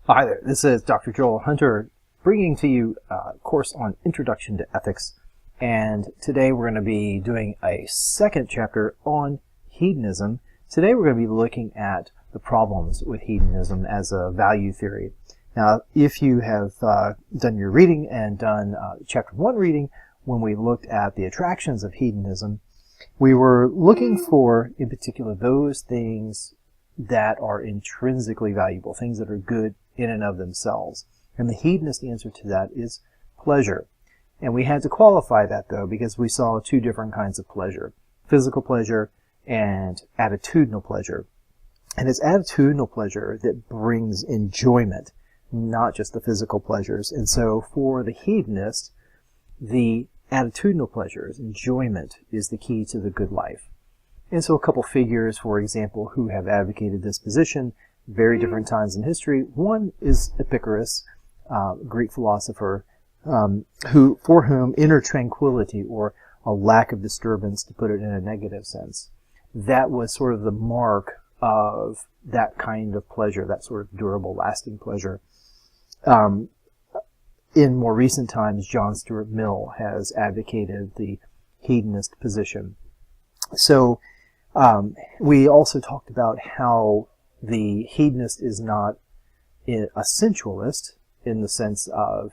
Hi there, this is Dr. Joel Hunter bringing to you a course on Introduction to Ethics, and today we're going to be doing a second chapter on hedonism. Today we're going to be looking at the problems with hedonism as a value theory. Now, if you have done your reading and done chapter 1 reading, when we looked at the attractions of hedonism, we were looking for, in particular, those things that are intrinsically valuable, things that are good in and of themselves. And the hedonist answer to that is pleasure. And we had to qualify that, though, because we saw two different kinds of pleasure: physical pleasure and attitudinal pleasure. And it's attitudinal pleasure that brings enjoyment, not just the physical pleasures. And so for the hedonist, the attitudinal pleasures, enjoyment, is the key to the good life. And so a couple figures, for example, who have advocated this position, very different times in history. One is Epicurus, Greek philosopher, for whom inner tranquility, or a lack of disturbance, to put it in a negative sense, that was sort of the mark of that kind of pleasure, that sort of durable, lasting pleasure. In more recent times, John Stuart Mill has advocated the hedonist position. So we also talked about how the hedonist is not a sensualist, in the sense of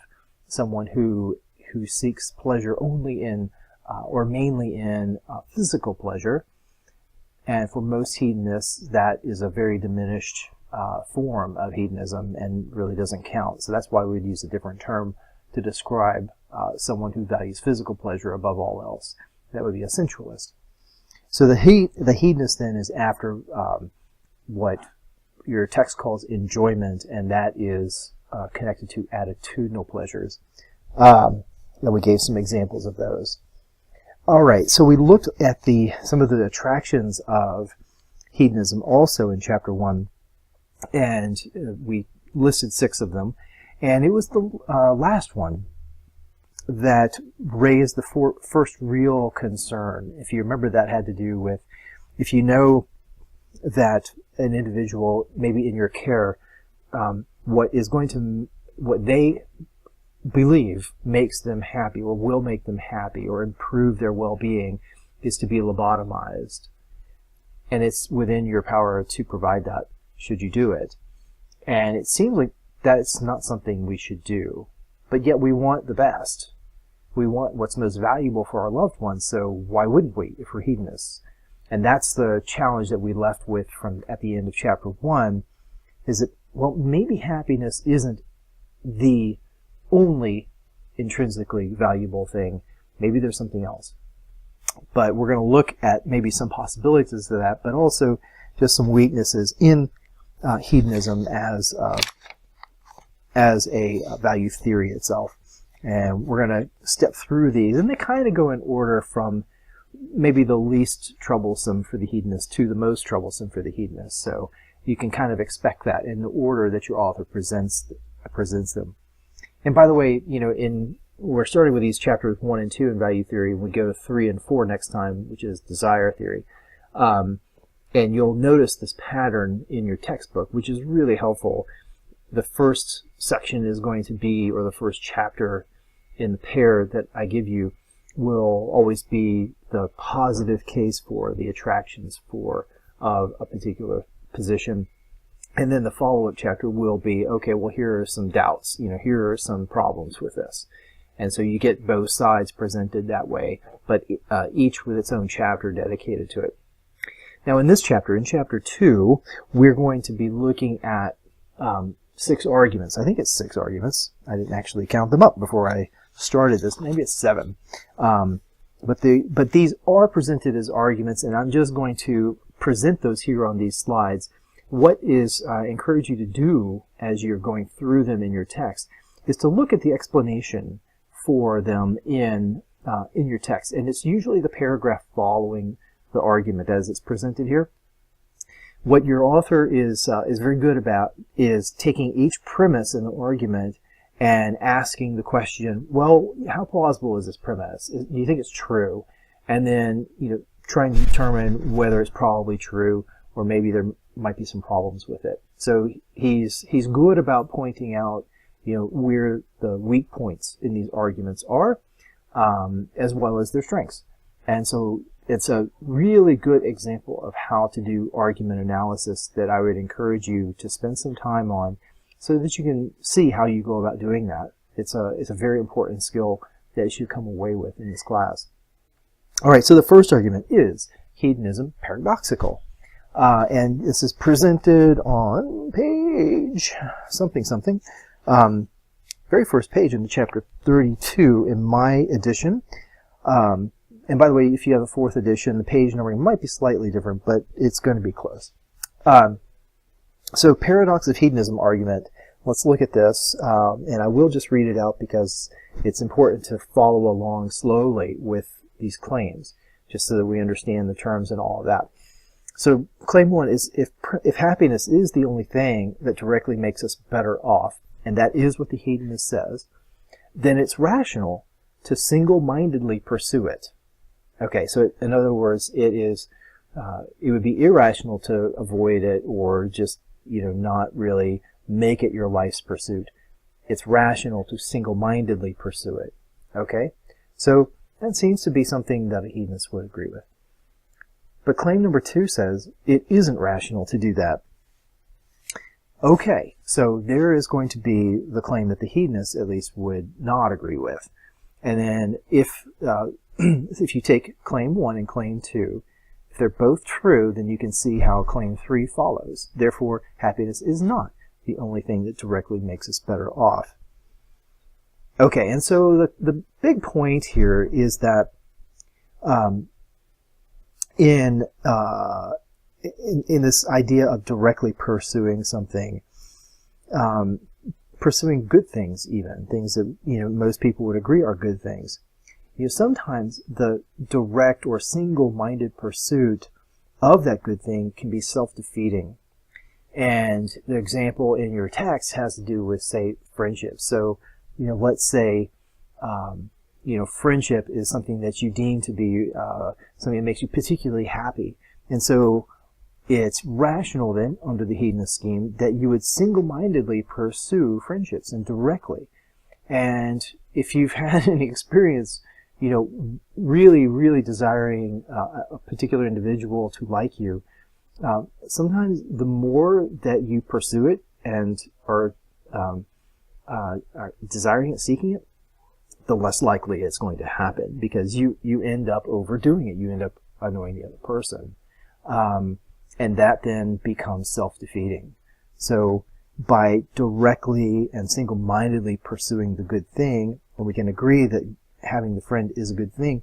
someone who seeks pleasure only in or mainly in physical pleasure. And for most hedonists, that is a very diminished form of hedonism and really doesn't count. So that's why we'd use a different term to describe someone who values physical pleasure above all else. That would be a sensualist. So the hedonist then is after what your text calls enjoyment, and that is connected to attitudinal pleasures. And we gave some examples of those. All right, so we looked at some of the attractions of hedonism also in chapter 1, and we listed 6 of them. And it was the last one that raised the first real concern. If you remember, that had to do with, if you know that an individual, maybe in your care, what they believe makes them happy or will make them happy or improve their well-being is to be lobotomized. And it's within your power to provide that, should you do it. And it seems like that's not something we should do. But yet we want the best. We want what's most valuable for our loved ones, so why wouldn't we if we're hedonists? And that's the challenge that we left with at the end of chapter 1, is that, well, maybe happiness isn't the only intrinsically valuable thing. Maybe there's something else. But we're going to look at maybe some possibilities of that, but also just some weaknesses in hedonism as a value theory itself. And we're going to step through these, and they kind of go in order from maybe the least troublesome for the hedonist to the most troublesome for the hedonist. So you can kind of expect that in the order that your author presents them. And by the way, we're starting with these chapters 1 and 2 in value theory, and we go to 3 and 4 next time, which is desire theory. And you'll notice this pattern in your textbook, which is really helpful. The first section is going to be, or the first chapter in the pair that I give you, will always be the positive case for the attractions for a particular position. And then the follow-up chapter will be, okay, well, here are some doubts. Here are some problems with this. And so you get both sides presented that way, but each with its own chapter dedicated to it. Now in this chapter, in chapter 2, we're going to be looking at 6 arguments. I think it's 6 arguments. I didn't actually count them up before I started this. Maybe it's 7. But these are presented as arguments, and I'm just going to present those here on these slides. What I encourage you to do as you're going through them in your text is to look at the explanation for them in your text. And it's usually the paragraph following the argument as it's presented here. What your author is very good about is taking each premise in the argument and asking the question, well, how plausible is this premise? Do you think it's true? And then, trying to determine whether it's probably true or maybe there might be some problems with it. So he's good about pointing out, where the weak points in these arguments are, as well as their strengths. And so it's a really good example of how to do argument analysis that I would encourage you to spend some time on, so that you can see how you go about doing that. It's a very important skill that you should come away with in this class. All right, so the first argument is hedonism paradoxical. And this is presented on page something. Very first page in the chapter 32 in my edition. And by the way, if you have a 4th edition, the page numbering might be slightly different, but it's going to be close. So paradox of hedonism argument. Let's look at this, and I will just read it out because it's important to follow along slowly with these claims, just so that we understand the terms and all of that. So claim 1 is if happiness is the only thing that directly makes us better off, and that is what the hedonist says, then it's rational to single-mindedly pursue it. Okay, so in other words, it would be irrational to avoid it or just, not really make it your life's pursuit. It's rational to single-mindedly pursue it. Okay, so that seems to be something that a hedonist would agree with. But claim number 2 says it isn't rational to do that. Okay, so there is going to be the claim that the hedonist at least would not agree with. And then if you take claim 1 and claim 2, if they're both true, then you can see how claim 3 follows. Therefore, happiness is not the only thing that directly makes us better off. Okay, and so the big point here is that in this idea of directly pursuing something, pursuing good things, even things that most people would agree are good things, sometimes the direct or single-minded pursuit of that good thing can be self-defeating. And the example in your text has to do with, say, friendship. So, let's say, friendship is something that you deem to be something that makes you particularly happy. And so it's rational then, under the hedonist scheme, that you would single-mindedly pursue friendships and directly. And if you've had any experience, really, really desiring a particular individual to like you, sometimes the more that you pursue it and are desiring it, seeking it, the less likely it's going to happen, because you end up overdoing it. You end up annoying the other person. And that then becomes self-defeating. So by directly and single-mindedly pursuing the good thing, and we can agree that having the friend is a good thing,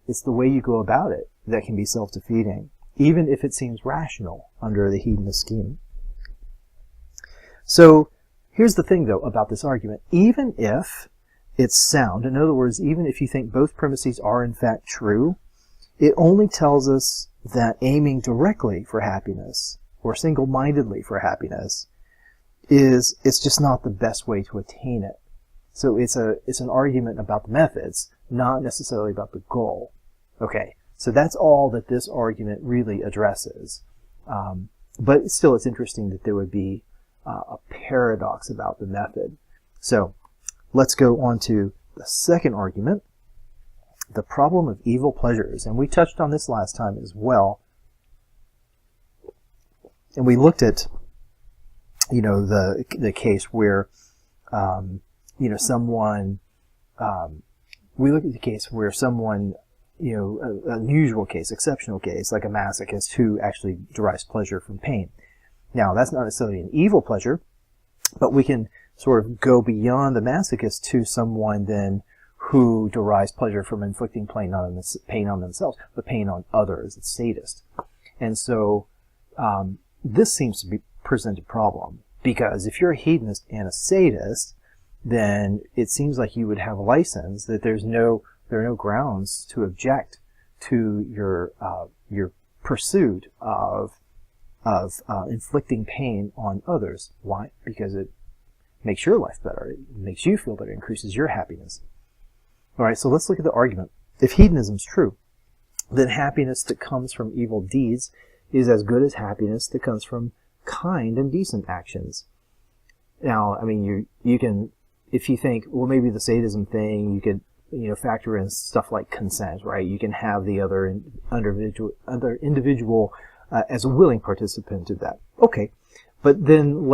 it's the way you go about it that can be self-defeating, even if it seems rational under the hedonist scheme. So here's the thing, though, about this argument. Even if it's sound, in other words, even if you think both premises are in fact true, it only tells us that aiming directly for happiness or single-mindedly for happiness it's just not the best way to attain it. So it's an argument about the methods, not necessarily about the goal. Okay, so that's all that this argument really addresses. But still, it's interesting that there would be a paradox about the method. So let's go on to the second argument, the problem of evil pleasures. And we touched on this last time as well. And we looked at, the case where, someone, we looked at the case where someone, an unusual case, exceptional case, like a masochist who actually derives pleasure from pain. Now, that's not necessarily an evil pleasure, but we can sort of go beyond the masochist to someone then who derives pleasure from inflicting pain on themselves, but pain on others. It's sadist. And so this seems to be present a problem, because if you're a hedonist and a sadist, then it seems like you would have a license that there are no grounds to object to your pursuit of inflicting pain on others. Why? Because it makes your life better. It makes you feel better. It increases your happiness. All right, so let's look at the argument. If hedonism is true, then happiness that comes from evil deeds is as good as happiness that comes from kind and decent actions. Now, I mean, you can, if you think, well, maybe the sadism thing, you could, factor in stuff like consent, right? You can have the other individual as a willing participant to that. Okay, but then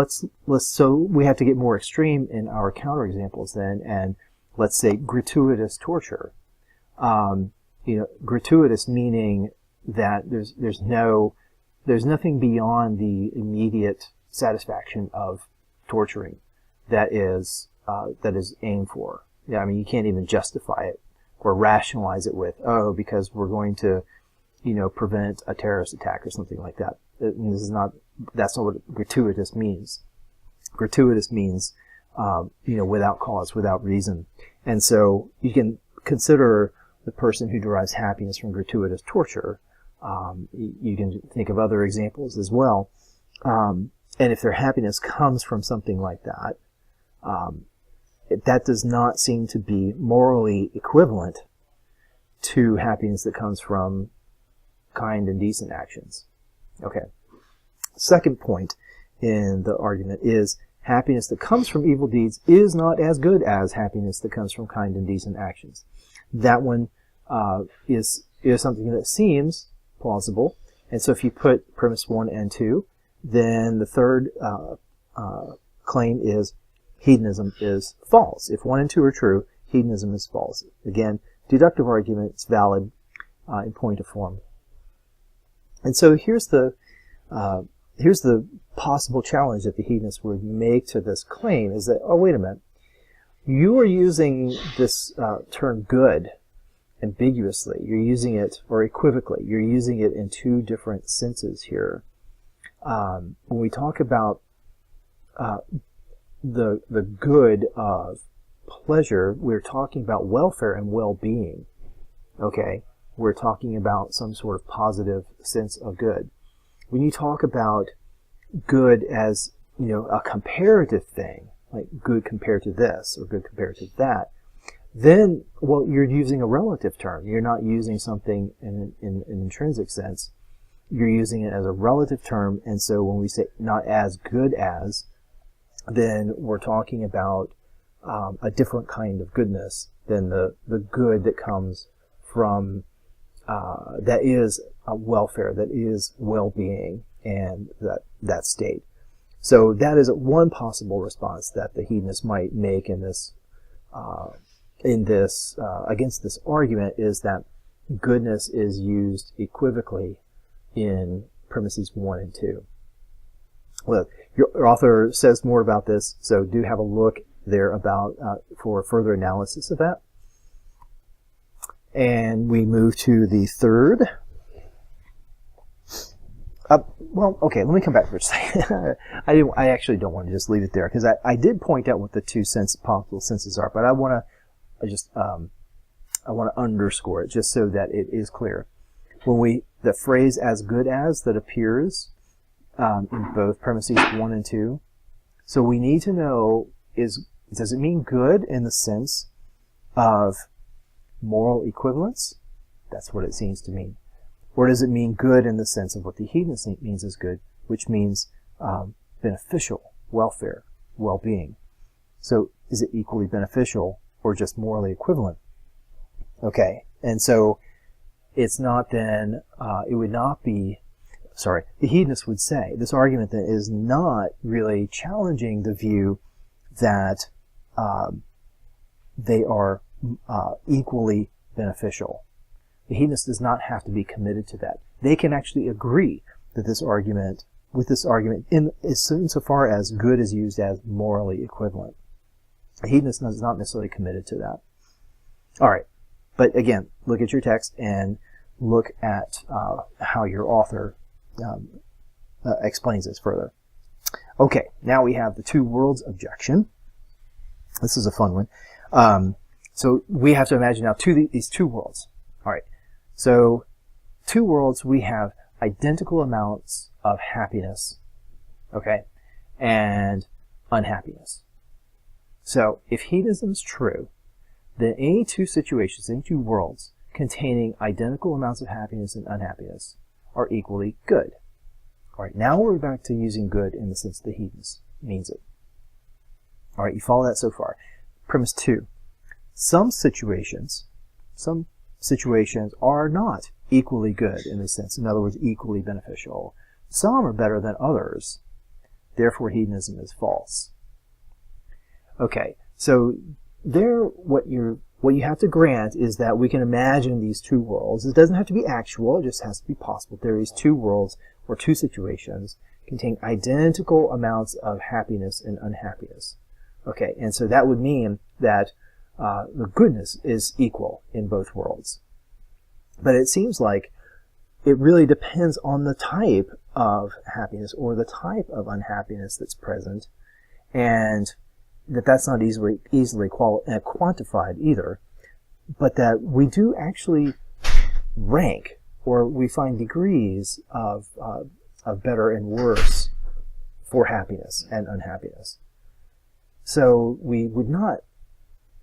so we have to get more extreme in our counterexamples then, and let's say gratuitous torture. Gratuitous meaning that there's nothing beyond the immediate satisfaction of torturing that is aimed for. Yeah, I mean, you can't even justify it or rationalize it with, because we're going to, prevent a terrorist attack or something like that. That's not what gratuitous means. Gratuitous means, without cause, without reason. And so you can consider the person who derives happiness from gratuitous torture. You can think of other examples as well. And if their happiness comes from something like that, that does not seem to be morally equivalent to happiness that comes from kind and decent actions. Okay. Second point in the argument is happiness that comes from evil deeds is not as good as happiness that comes from kind and decent actions. That one is something that seems plausible. And so if you put premise 1 and 2, then the third claim is hedonism is false. If 1 and 2 are true, hedonism is false. Again, deductive argument is valid in point of form. And so here's the possible challenge that the hedonist would make to this claim is that, oh, wait a minute, you are using this term good ambiguously. You're using it, or equivocally, you're using it in two different senses here. When we talk about the good of pleasure, we're talking about welfare and well-being. Okay? We're talking about some sort of positive sense of good. When you talk about good as, a comparative thing, like good compared to this or good compared to that, then, well, you're using a relative term. You're not using something in an intrinsic sense. You're using it as a relative term, and so when we say not as good as, then we're talking about a different kind of goodness than the good that comes from that is welfare, that is well-being, and that state. So that is one possible response that the hedonist might make in this against this argument, is that goodness is used equivocally in premises 1 and 2. Well, your author says more about this, so do have a look there about for further analysis of that. And we move to the third. Well, okay, let me come back for a second. I actually don't want to just leave it there, because I did point out what the two possible senses are, but I want to underscore it just so that it is clear. When the phrase "as good as" that appears in both premises 1 and 2, so we need to know, does it mean good in the sense of moral equivalence? That's what it seems to mean. Or does it mean good in the sense of what the hedonist means as good, which means beneficial, welfare, well-being? So is it equally beneficial or just morally equivalent? Okay, and so it's not then, it would not be, the hedonist would say, this argument then is not really challenging the view that they are equally beneficial. The hedonist does not have to be committed to that. They can actually agree that with this argument, insofar as good is used as morally equivalent. The hedonist is not necessarily committed to that. All right, but again, look at your text and look at how your author explains this further. Okay, now we have the two worlds objection. This is a fun one. So we have to imagine now these two worlds. All right, so two worlds, we have identical amounts of happiness, okay, and unhappiness. So if hedonism is true, then any two situations, any two worlds containing identical amounts of happiness and unhappiness are equally good. All right, now we're back to using good in the sense the hedonist means it. All right, you follow that so far. Premise 2. Some situations are not equally good in this sense. In other words, equally beneficial. Some are better than others. Therefore, hedonism is false. Okay, so there, what you have to grant is that we can imagine these two worlds. It doesn't have to be actual, it just has to be possible. There are these two worlds or two situations contain identical amounts of happiness and unhappiness. Okay, and so that would mean that the goodness is equal in both worlds. But it seems like it really depends on the type of happiness or the type of unhappiness that's present, and that's not easily quantified either, but that we do actually rank, or we find degrees of better and worse for happiness and unhappiness. So we would not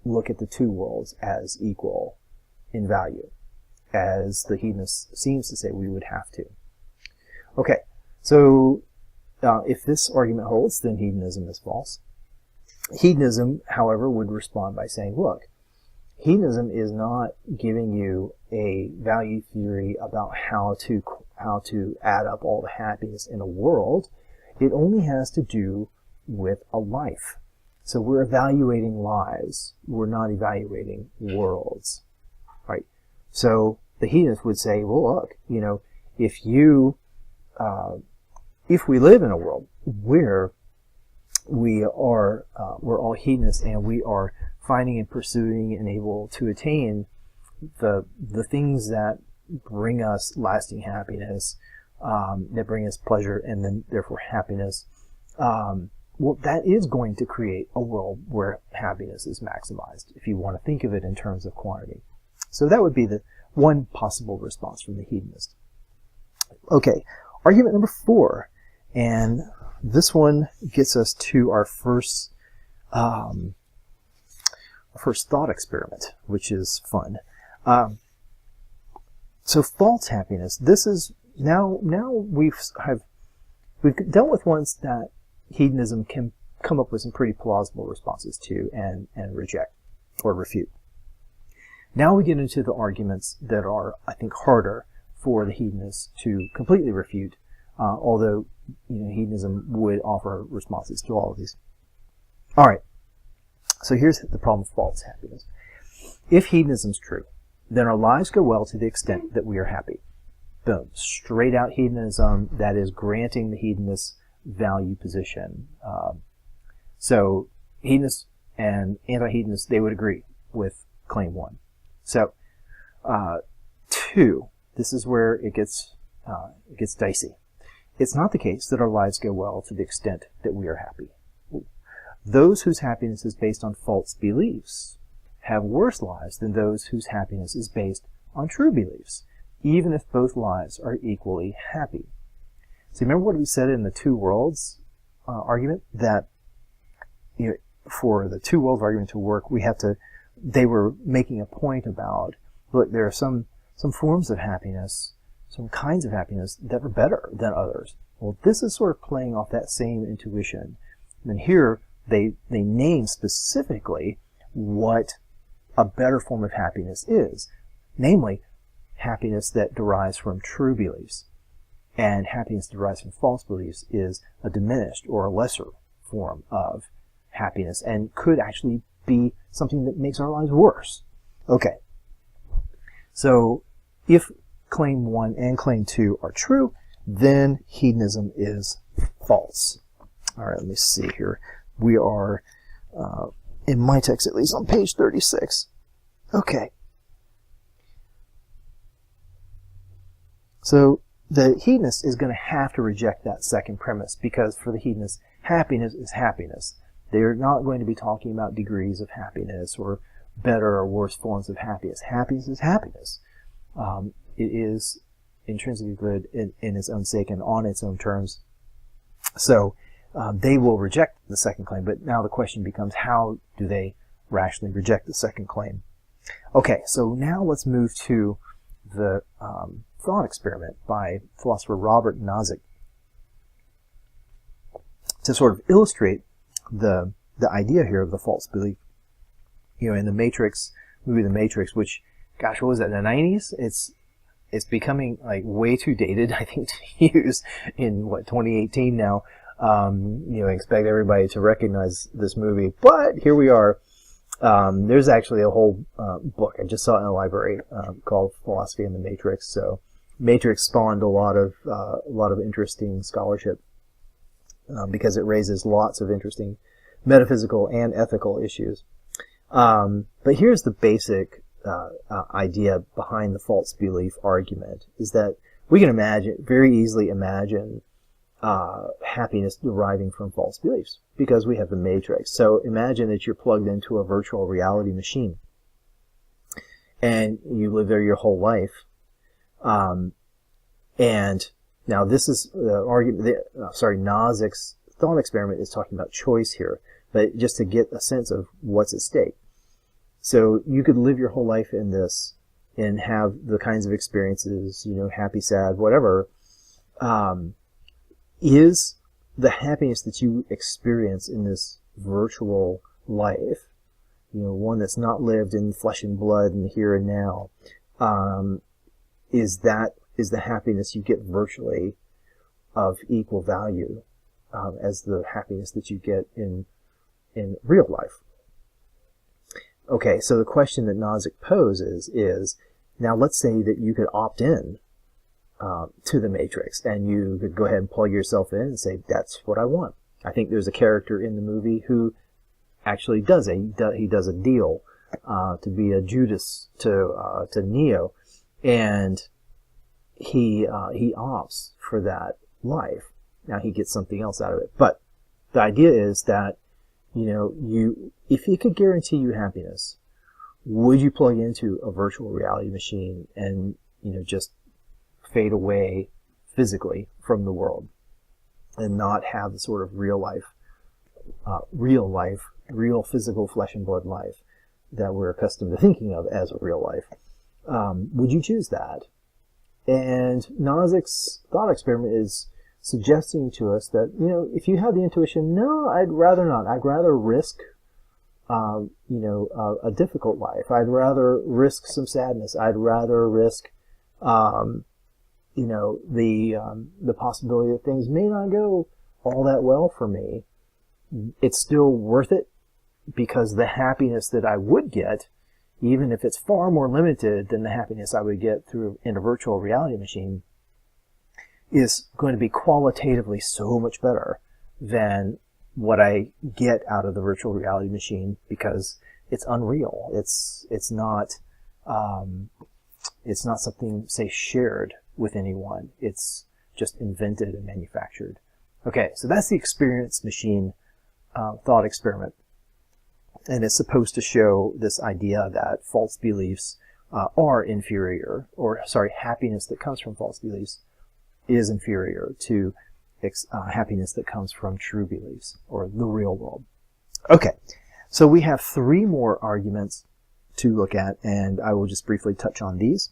look at the two worlds as equal in value, as the hedonist seems to say we would have to. Okay, so if this argument holds, then hedonism is false. Hedonism, however, would respond by saying, look, hedonism is not giving you a value theory about how to add up all the happiness in a world. It only has to do with a life. So we're evaluating lives. We're not evaluating worlds, right? So the hedonist would say, well, look, if we live in a world where we're all hedonists and we are finding and pursuing and able to attain the things that bring us lasting happiness, that bring us pleasure and then therefore happiness, well, that is going to create a world where happiness is maximized, if you want to think of it in terms of quantity. So that would be the one possible response from the hedonist. Okay, argument number 4, and this one gets us to our first thought experiment, which is fun. So false happiness. This is now we've dealt with ones that hedonism can come up with some pretty plausible responses to and reject or refute. Now we get into the arguments that are, I think, harder for the hedonists to completely refute, although hedonism would offer responses to all of these. All right, so here's the problem with false happiness. If hedonism is true, then our lives go well to the extent that we are happy. Boom, straight out hedonism, that is granting the hedonist value position. So hedonists and anti-hedonists, they would agree with claim 1. So 2, this is where it gets dicey. It's not the case that our lives go well to the extent that we are happy. Those whose happiness is based on false beliefs have worse lives than those whose happiness is based on true beliefs, even if both lives are equally happy. So remember what we said in the two worlds argument, that for the two worlds argument to work, they were making a point about, look, there are some forms of happiness, some kinds of happiness that are better than others. Well, this is sort of playing off that same intuition. And here they name specifically what a better form of happiness is, namely happiness that derives from true beliefs. And happiness that derives from false beliefs is a diminished or a lesser form of happiness and could actually be something that makes our lives worse. Okay, so if claim 1 and claim 2 are true, then hedonism is false. All right, let me see here. We are, in my text at least, on page 36. Okay. So the hedonist is going to have to reject that second premise, because for the hedonist, happiness is happiness. They're not going to be talking about degrees of happiness or better or worse forms of happiness. Happiness is happiness. It is intrinsically good in its own sake and on its own terms. So they will reject the second claim, but now the question becomes, how do they rationally reject the second claim? Okay, so now let's move to the thought experiment by philosopher Robert Nozick. to sort of illustrate the idea here of the false belief. In the Matrix movie, The Matrix, which, gosh, what was that, in the 90s? It's becoming like way too dated, I think, to use in 2018 now. I expect everybody to recognize this movie, but here we are. There's actually a whole book I just saw in a library called Philosophy in the Matrix. So Matrix spawned a lot of interesting scholarship because it raises lots of interesting metaphysical and ethical issues. But here's the basic idea behind the false belief argument, is that we can very easily imagine happiness deriving from false beliefs because we have the Matrix. So imagine that you're plugged into a virtual reality machine and you live there your whole life. And now this is the argument, Nozick's thought experiment is talking about choice here, but just to get a sense of what's at stake. So you could live your whole life in this and have the kinds of experiences, happy, sad, whatever. Is the happiness that you experience in this virtual life, one that's not lived in flesh and blood and here and now, is the happiness you get virtually of equal value as the happiness that you get in real life? Okay, so the question that Nozick poses is, now let's say that you could opt in to the Matrix, and you could go ahead and plug yourself in and say, that's what I want. I think there's a character in the movie who actually does it. He does a deal to be a Judas to Neo, and he opts for that life. Now he gets something else out of it. But the idea is that, if he could guarantee you happiness, would you plug into a virtual reality machine and, just fade away physically from the world and not have the sort of real physical flesh and blood life that we're accustomed to thinking of as a real life? Would you choose that? And Nozick's thought experiment is suggesting to us that, if you have the intuition, no, I'd rather not. I'd rather risk, a difficult life. I'd rather risk some sadness. I'd rather risk, the possibility that things may not go all that well for me. It's still worth it because the happiness that I would get, even if it's far more limited than the happiness I would get in a virtual reality machine, is going to be qualitatively so much better than what I get out of the virtual reality machine because it's unreal. It's not something, say, shared with anyone. It's just invented and manufactured. Okay, so that's the experience machine thought experiment. And it's supposed to show this idea that false beliefs are inferior, happiness that comes from false beliefs is inferior to happiness that comes from true beliefs or the real world. Okay, so we have 3 more arguments to look at, and I will just briefly touch on these.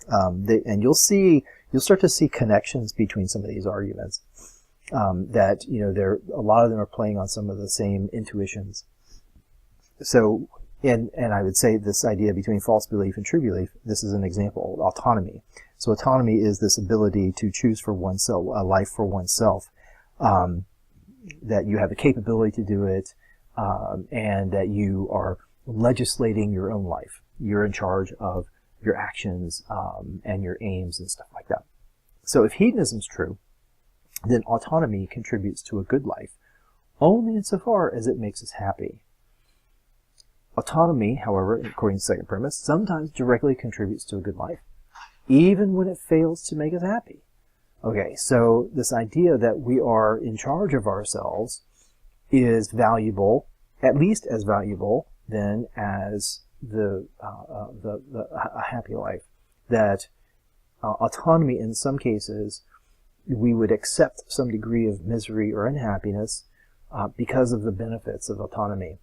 And you'll start to see connections between some of these arguments. That a lot of them are playing on some of the same intuitions. So, and I would say this idea between false belief and true belief, this is an example, autonomy. So autonomy is this ability to choose for oneself, a life for oneself, that you have the capability to do it, and that you are legislating your own life. You're in charge of your actions and your aims and stuff like that. So if hedonism is true, then autonomy contributes to a good life, only insofar as it makes us happy. Autonomy, however, according to the second premise, sometimes directly contributes to a good life, even when it fails to make us happy. Okay, so this idea that we are in charge of ourselves is valuable, at least as valuable then as a happy life. That autonomy, in some cases, we would accept some degree of misery or unhappiness because of the benefits of autonomy,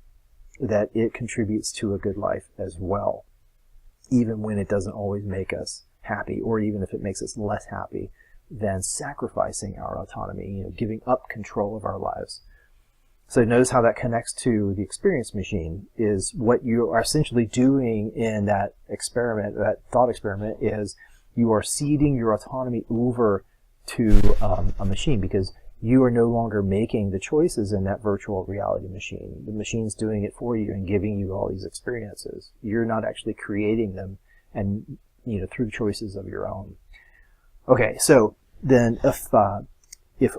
that it contributes to a good life as well, even when it doesn't always make us happy, or even if it makes us less happy than sacrificing our autonomy, giving up control of our lives. So notice how that connects to the experience machine. Is what you are essentially doing in that experiment, that thought experiment, is you are ceding your autonomy over to a machine, because you are no longer making the choices in that virtual reality machine. The machine's doing it for you and giving you all these experiences. You're not actually creating them, and through choices of your own. Okay, so then if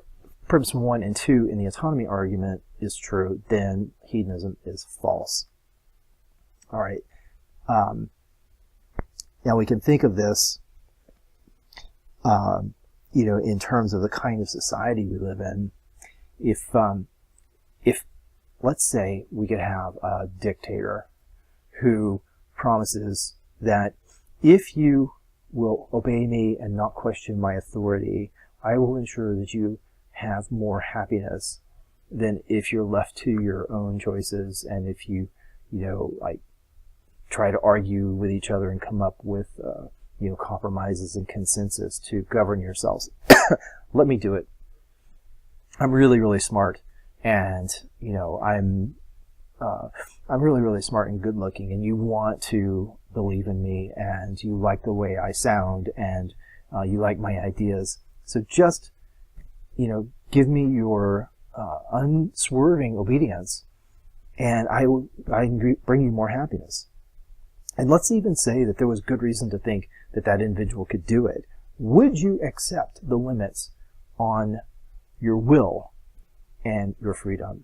premise 1 and 2 in the autonomy argument is true, then hedonism is false. All right. Now we can think of this, in terms of the kind of society we live in. If let's say we could have a dictator who promises that if you will obey me and not question my authority, I will ensure that you have more happiness than if you're left to your own choices, and if you, like, try to argue with each other and come up with, compromises and consensus to govern yourselves. Let me do it. I'm really, really smart, and, I'm really, really smart and good looking, and you want to believe in me, and you like the way I sound, and you like my ideas. So just, give me your unswerving obedience, and I bring you more happiness. And let's even say that there was good reason to think that that individual could do it. Would you accept the limits on your will and your freedom?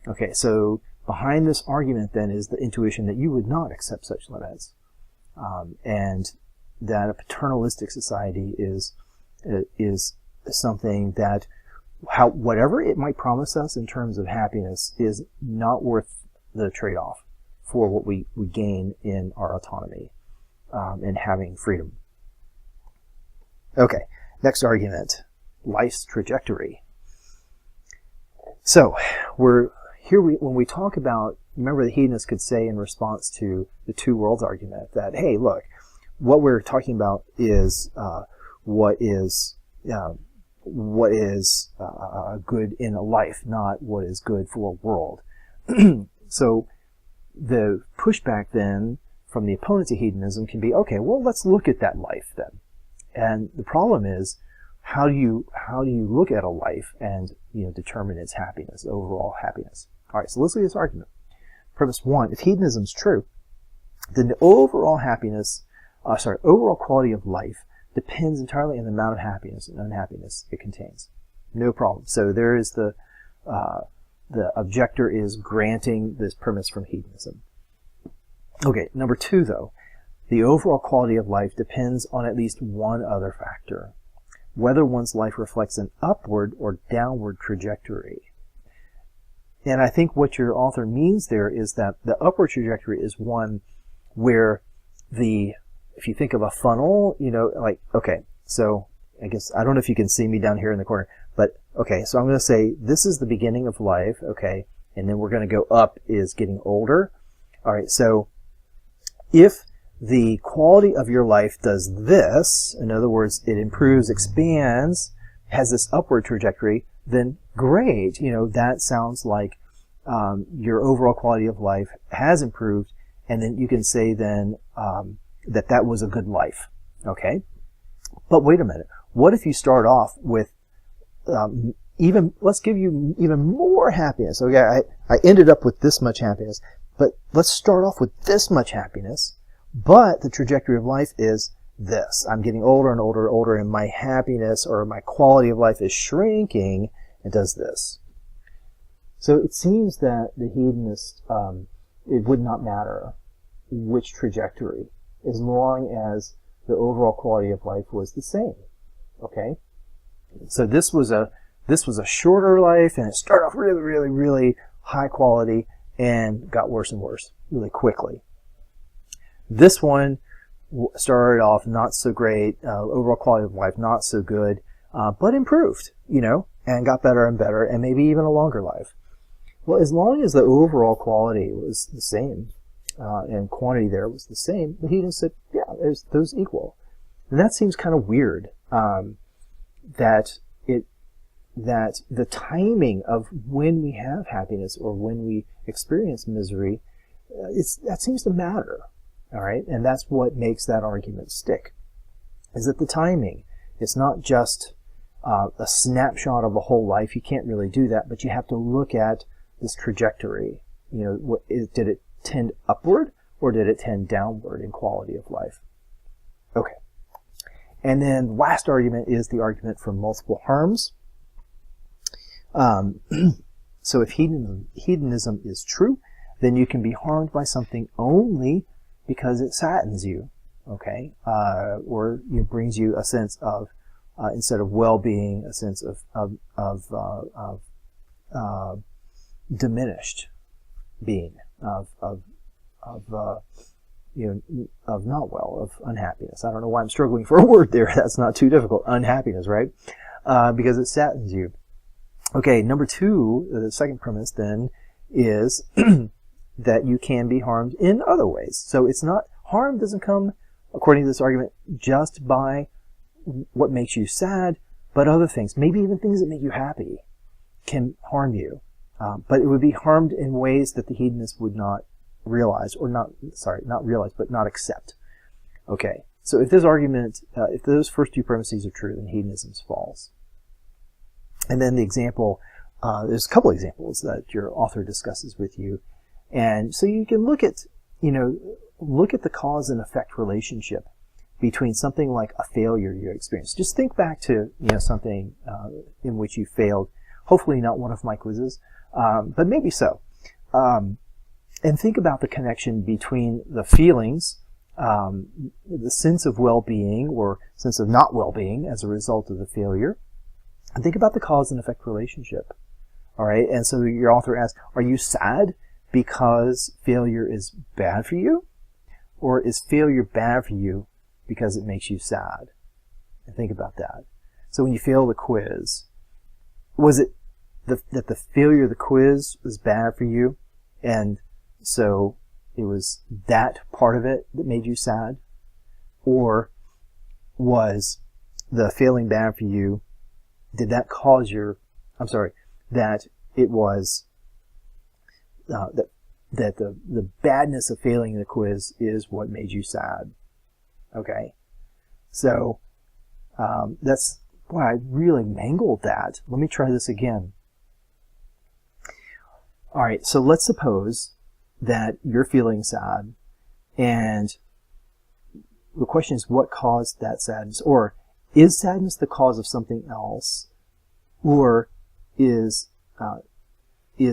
Okay, so behind this argument then is the intuition that you would not accept such limits, and that a paternalistic society is something that, whatever it might promise us in terms of happiness, is not worth the trade-off for what we gain in our autonomy and having freedom. Okay, next argument, life's trajectory. So when we talk about, remember the hedonist could say in response to the two worlds argument that, hey, look, what we're talking about is what is good in a life, not what is good for a world. So the pushback then from the opponents of hedonism can be, okay, well, let's look at that life then. And the problem is, how do you look at a life and determine its happiness, overall happiness? All right, so let's look at this argument. Premise 1: if hedonism is true, then the overall overall quality of life depends entirely on the amount of happiness and unhappiness it contains. No problem. So there is the objector is granting this premise from hedonism. Okay, number 2 though, the overall quality of life depends on at least one other factor: whether one's life reflects an upward or downward trajectory. And I think what your author means there is that the upward trajectory is one where if you think of a funnel, okay, so I guess, I don't know if you can see me down here in the corner, but okay, so I'm going to say this is the beginning of life, okay, and then we're going to go up is getting older. All right, so if the quality of your life does this, in other words, it improves, expands, has this upward trajectory, then great. That sounds like your overall quality of life has improved, and then you can say then that was a good life. Okay? But wait a minute. What if you start off with let's give you even more happiness. Okay, I ended up with this much happiness, but let's start off with this much happiness, but the trajectory of life is this. I'm getting older and older and older, and my happiness or my quality of life is shrinking. It does this. So it seems that the hedonist, it would not matter which trajectory, as long as the overall quality of life was the same. Okay? So this was a shorter life, and it started off really, really, really high quality and got worse and worse really quickly. This one started off not so great, overall quality of life not so good, but improved, and got better and better, and maybe even a longer life. Well, as long as the overall quality was the same, and quantity there was the same, the hedonist said, yeah, those equal. And that seems kind of weird. that the timing of when we have happiness or when we experience misery, that seems to matter. All right, and that's what makes that argument stick. Is that the timing? It's not just a snapshot of a whole life. You can't really do that, but you have to look at this trajectory. Did it tend upward or did it tend downward in quality of life? Okay. And then the last argument is the argument for multiple harms. So if hedonism is true, then you can be harmed by something only because it saddens you, okay? Or brings you a sense of, instead of well-being, a sense of diminished being, of not well, of unhappiness. I don't know why I'm struggling for a word there. That's not too difficult. Unhappiness, right? Because it saddens you. Okay, number two, the second premise then is that you can be harmed in other ways. So it's not, harm doesn't come, according to this argument, just by what makes you sad, but other things, maybe even things that make you happy, can harm you. But it would be harmed in ways that the hedonist would not realize, or not realize, but not accept. Okay, so if this argument, if those first two premises are true, then hedonism's false. And then the example, there's a couple examples that your author discusses with you. And so you can look at the cause and effect relationship between something like a failure you experienced. Just think back to, something in which you failed. Hopefully not one of my quizzes, but maybe so. And think about the connection between the feelings, the sense of well-being or sense of not well-being as a result of the failure. And think about the cause and effect relationship. All right. And so your author asks, are you sad because failure is bad for you? Or is failure bad for you because it makes you sad? And think about that. So when you fail the quiz, was it that the failure of the quiz was bad for you? And so it was that part of it that made you sad? Or was the failing bad for you? Did that cause that it was, that the badness of failing the quiz is what made you sad? Okay. So, that's why I really mangled that. Let me try this again. Alright, so let's suppose that you're feeling sad, and the question is, what caused that sadness? Or, is sadness the cause of something else? Or is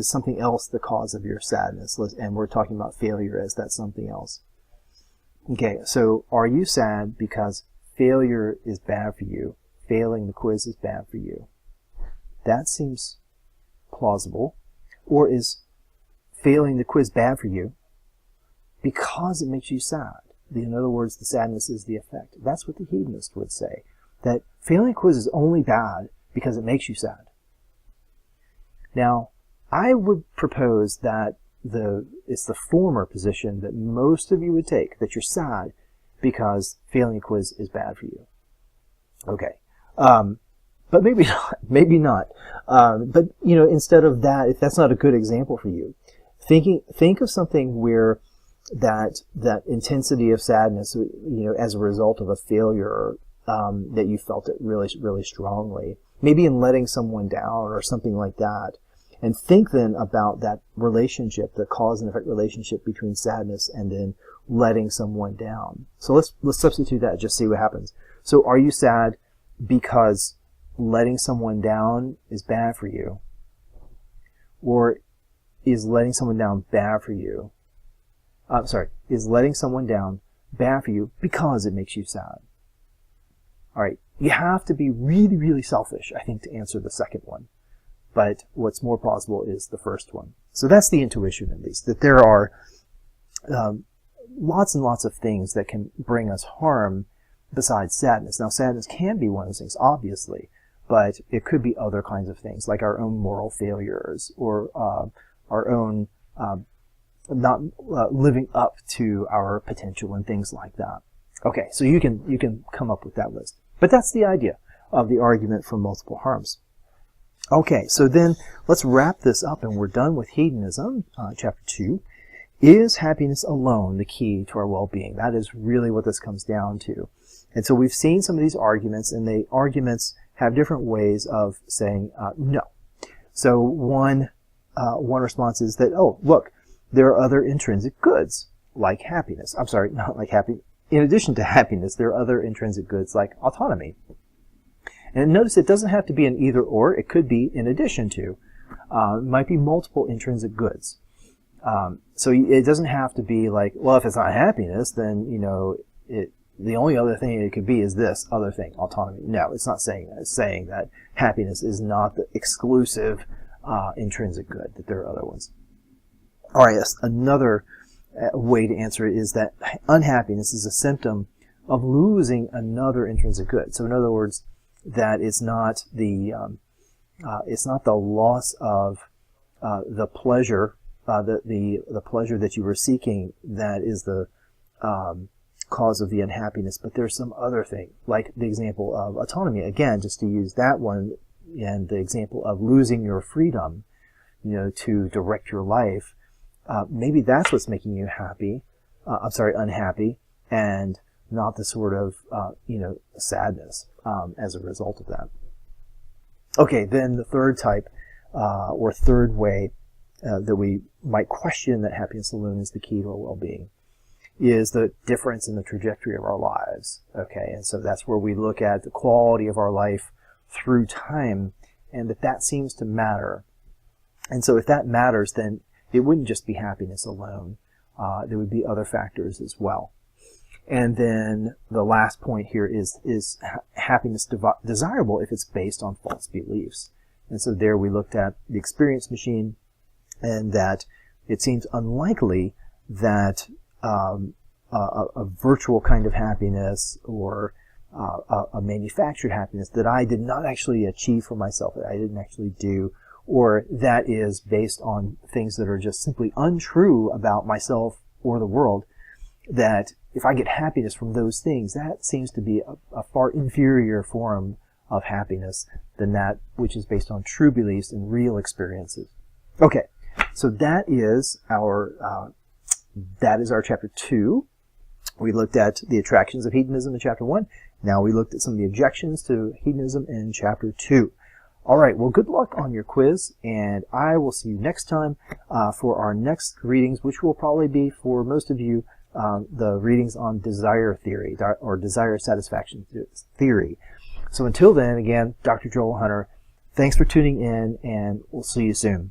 something else the cause of your sadness? And we're talking about failure as that something else. Okay, so are you sad because failure is bad for you? Failing the quiz is bad for you? That seems plausible. Or is failing the quiz bad for you because it makes you sad? In other words, the sadness is the effect. That's what the hedonist would say. That failing a quiz is only bad because it makes you sad. Now, I would propose that it's the former position that most of you would take, that you're sad because failing a quiz is bad for you. Okay. But maybe not. Maybe not. But, instead of that, if that's not a good example for you, think of something where that intensity of sadness, as a result of a failure, that you felt it really, really strongly, maybe in letting someone down or something like that. And think then about that relationship, the cause and effect relationship between sadness and then letting someone down. So let's substitute that, just see what happens. So are you sad because letting someone down is bad for you? Or is letting someone down bad for you? Is letting someone down bad for you because it makes you sad? All right, you have to be really, really selfish, I think, to answer the second one. But what's more plausible is the first one. So that's the intuition, at least, that there are lots and lots of things that can bring us harm besides sadness. Now, sadness can be one of those things, obviously, but it could be other kinds of things, like our own moral failures or our own not living up to our potential and things like that. Okay, so you can come up with that list. But that's the idea. of the argument from multiple harms. Okay, so then let's wrap this up, and we're done with hedonism, chapter 2. Is happiness alone the key to our well-being? That is really what this comes down to. And so we've seen some of these arguments, and the arguments have different ways of saying no. So one response is that, oh, look, there are other intrinsic goods like happiness. I'm sorry, not like happiness. In addition to happiness, there are other intrinsic goods like autonomy. And notice it doesn't have to be an either or. It could be in addition to. It might be multiple intrinsic goods. So it doesn't have to be like, well, if it's not happiness, then, you know, the only other thing it could be is this other thing, autonomy. No, it's not saying that. It's saying that happiness is not the exclusive intrinsic good, that there are other ones. All right, yes, another way to answer it is that unhappiness is a symptom of losing another intrinsic good. So in other words, that it's not the loss of the pleasure, the pleasure that you were seeking that is the cause of the unhappiness, but there's some other thing, like the example of autonomy. Again, just to use that one, and the example of losing your freedom, you know, to direct your life. Maybe that's what's making you unhappy, and not the sort of, sadness as a result of that. Okay, then the third type, or third way that we might question that happiness alone is the key to our well-being, is the difference in the trajectory of our lives. Okay, and so that's where we look at the quality of our life through time, and that seems to matter. And so if that matters, then it wouldn't just be happiness alone. There would be other factors as well. And then the last point here is happiness desirable if it's based on false beliefs? And so there we looked at the experience machine, and that it seems unlikely that a virtual kind of happiness, or a manufactured happiness that I did not actually achieve for myself, that I didn't actually do, or that is based on things that are just simply untrue about myself or the world, that if I get happiness from those things, that seems to be a far inferior form of happiness than that which is based on true beliefs and real experiences. Okay, so that is our chapter 2. We looked at the attractions of hedonism in chapter 1. Now we looked at some of the objections to hedonism in chapter 2. All right, well, good luck on your quiz, and I will see you next time for our next readings, which will probably be, for most of you, the readings on desire theory, or desire satisfaction theory. So until then, again, Dr. Joel Hunter, thanks for tuning in, and we'll see you soon.